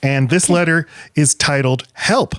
And this letter is titled, Help.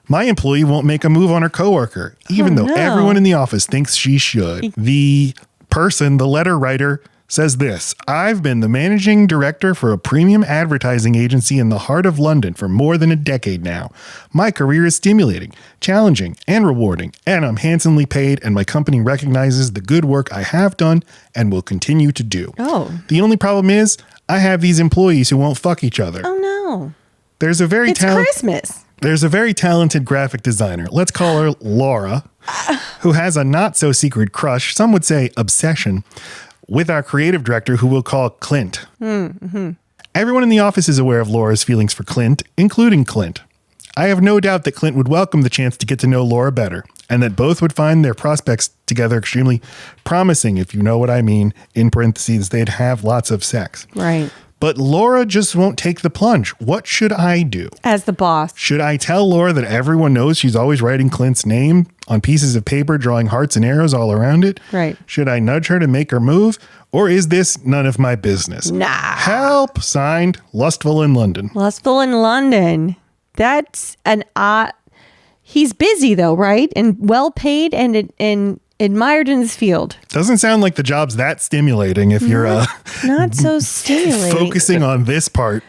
My employee won't make a move on her coworker, even though everyone in the office thinks she should. The letter writer, says this: I've been the managing director for a premium advertising agency in the heart of London for more than a decade now. My career is stimulating, challenging, and rewarding, and I'm handsomely paid, and my company recognizes the good work I have done and will continue to do. Oh. The only problem is I have these employees who won't fuck each other. Oh, no. There's a very Christmas. There's a very talented graphic designer. Let's call her Laura, who has a not-so-secret crush, some would say obsession, with our creative director, who we'll call Clint. Mm-hmm. Everyone in the office is aware of Laura's feelings for Clint, including Clint. I have no doubt that Clint would welcome the chance to get to know Laura better, and that both would find their prospects together extremely promising, if you know what I mean. In parentheses, they'd have lots of sex. Right. But Laura just won't take the plunge. What should I do? As the boss. Should I tell Laura that everyone knows she's always writing Clint's name on pieces of paper, drawing hearts and arrows all around it? Right. Should I nudge her to make her move? Or is this none of my business? Nah. Help. Signed, Lustful in London. Lustful in London. That's an odd... He's busy though, right? And well paid and admired in his field. Doesn't sound like the job's that stimulating if you're not so stimulating. Focusing on this part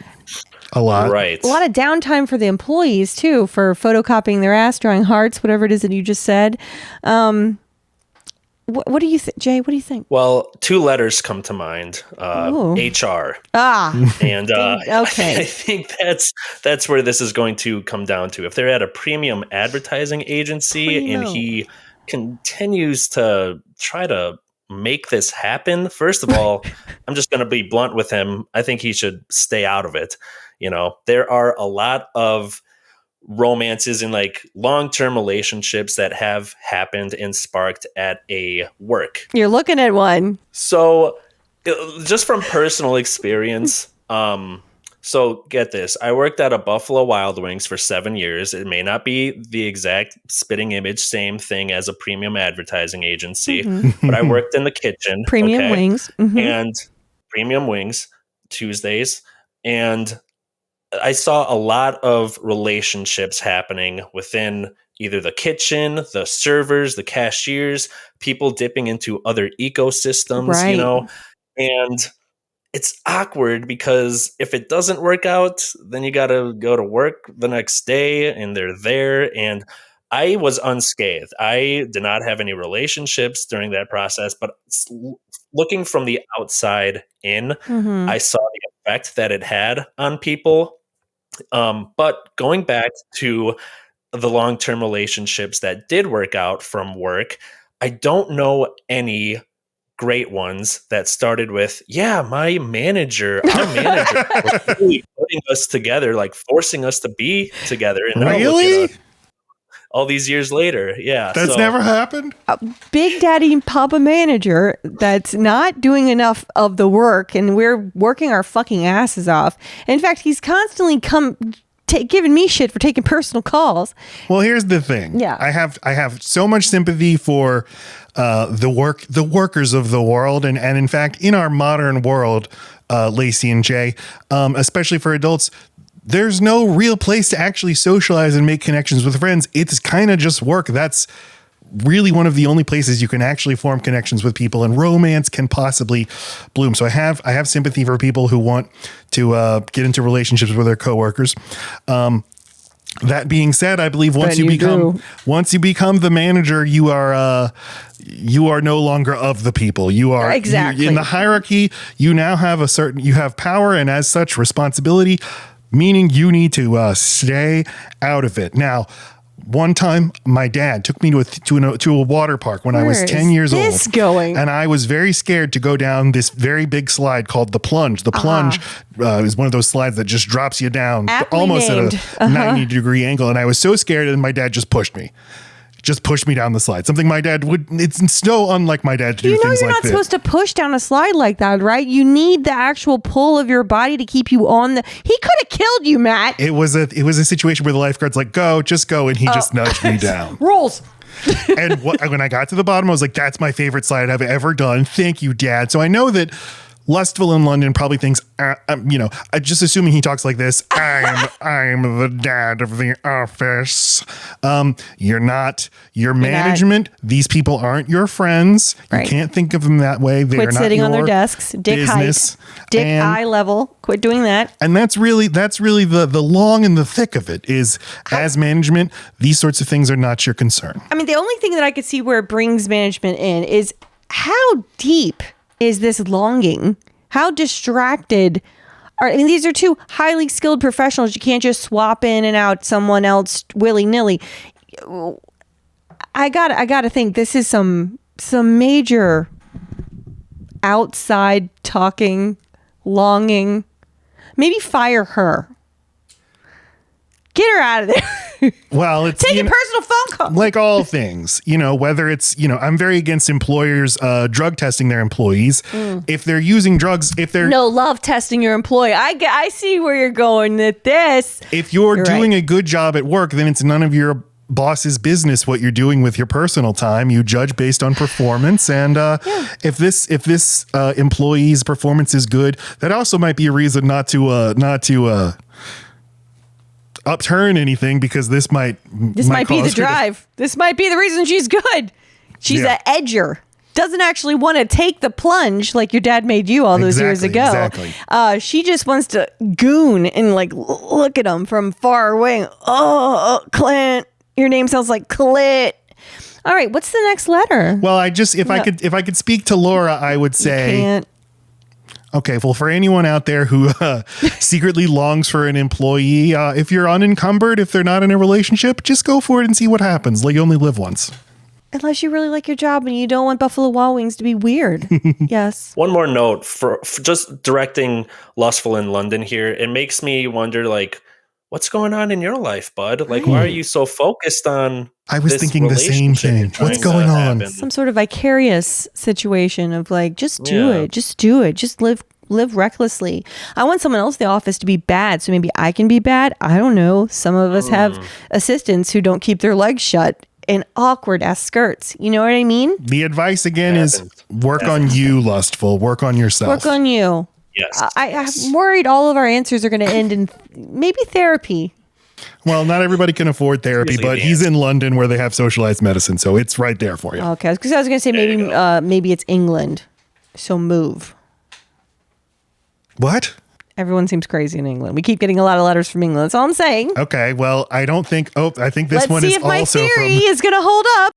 a lot. Right. A lot of downtime for the employees too, for photocopying their ass, drawing hearts, whatever it is that you just said. What do you think, Jay? What do you think? Well, two letters come to mind. HR. And okay. I think that's where this is going to come down to. If they're at a premium advertising agency and he continues to try to make this happen, first of all, I'm just going to be blunt with him. I think he should stay out of it. You know, there are a lot of romances and like long-term relationships that have happened and sparked at a work. You're looking at one. So just from personal experience, so get this. I worked at a Buffalo Wild Wings for 7 years. It may not be the exact spitting image, same thing as a premium advertising agency, but I worked in the kitchen. Premium wings. Mm-hmm. And premium wings, Tuesdays. And I saw a lot of relationships happening within either the kitchen, the servers, the cashiers, people dipping into other ecosystems, you know, and it's awkward because if it doesn't work out, then you got to go to work the next day and they're there. And I was unscathed. I did not have any relationships during that process, but looking from the outside in, I saw the effect that it had on people. But going back to the long-term relationships that did work out from work, I don't know any great ones that started with, our manager was really putting us together, like forcing us to be together. And really? All these years later. Yeah. That's never happened? Big Daddy Papa Manager that's not doing enough of the work, and we're working our fucking asses off. In fact, he's constantly giving me shit for taking personal calls. Well, here's the thing. Yeah. I have so much sympathy for the workers of the world. And in fact, in our modern world, Lacey and Jay, especially for adults, there's no real place to actually socialize and make connections with friends. It's kind of just work. That's really one of the only places you can actually form connections with people, and romance can possibly bloom. So I have sympathy for people who want to get into relationships with their coworkers. That being said, I believe once you become the manager, you are no longer of the people. You are exactly in the hierarchy. You now have you have power, and as such responsibility, meaning you need to stay out of it. Now, one time, my dad took me to a water park when I was 10 years old. And I was very scared to go down this very big slide called the plunge. The plunge is one of those slides that just drops you down almost at a 90-degree angle. And I was so scared, and my dad just pushed me down the slide. Something my dad would. It's so unlike my dad to do things like this. You're not supposed to push down a slide like that, right? You need the actual pull of your body to keep you on the. He could have killed you, Matt. It was a situation where the lifeguard's like, just go, and he just nudged me down. Rules. And when I got to the bottom, I was like, that's my favorite slide I've ever done. Thank you, Dad. So I know that Lustful in London probably thinks, just assuming he talks like this, I'm the dad of the office. You're not your management. These people aren't your friends. Right. You can't think of them that way. They Quit are not sitting on their your desks. Dick business. height. Dick eye level. Quit doing that. And that's really the long and the thick of it is as management, these sorts of things are not your concern. I mean, the only thing that I could see where it brings management in is how deep is this longing? How distracted these are two highly skilled professionals. You can't just swap in and out someone else willy-nilly. I gotta think this is some major outside talking, longing. Maybe fire her. Get her out of there. Well, it's taking personal phone calls. Like all things, whether it's, I'm very against employers drug testing their employees. If they're using drugs, no love testing your employee. I see where you're going with this. If you're doing a good job at work, then it's none of your boss's business what you're doing with your personal time. You judge based on performance, and if this employee's performance is good, that also might be a reason not to upturn anything, because this might be the drive. This might be the reason she's good. She's an edger. Doesn't actually want to take the plunge like your dad made you all those years ago. Exactly. She just wants to goon and look at him from far away. Oh, Clint, your name sounds like Clit. All right, what's the next letter? Well, I could speak to Laura, I would say. You can't. Okay, well, for anyone out there who secretly longs for an employee, if you're unencumbered, if they're not in a relationship, just go for it and see what happens. Like, you only live once. Unless you really like your job and you don't want Buffalo Wild Wings to be weird. Yes. One more note for just directing Lustful in London here. It makes me wonder, what's going on in your life, bud? Why are you so focused on I was thinking the same thing. What's going on? Some sort of vicarious situation of just do it. Just do it. Just live recklessly. I want someone else in the office to be bad, so maybe I can be bad. I don't know. Some of us have assistants who don't keep their legs shut in awkward ass skirts. You know what I mean? The advice again is work on you, Lustful. Work on yourself. Work on you. Yes. I'm worried all of our answers are going to end in maybe therapy. Well, not everybody can afford therapy, but he's in London where they have socialized medicine, so it's right there for you. Okay, because I was going to say maybe it's England, so move. What? Everyone seems crazy in England. We keep getting a lot of letters from England. That's all I'm saying. Okay, well, I think this one is also from... Let's see if my theory is going to hold up.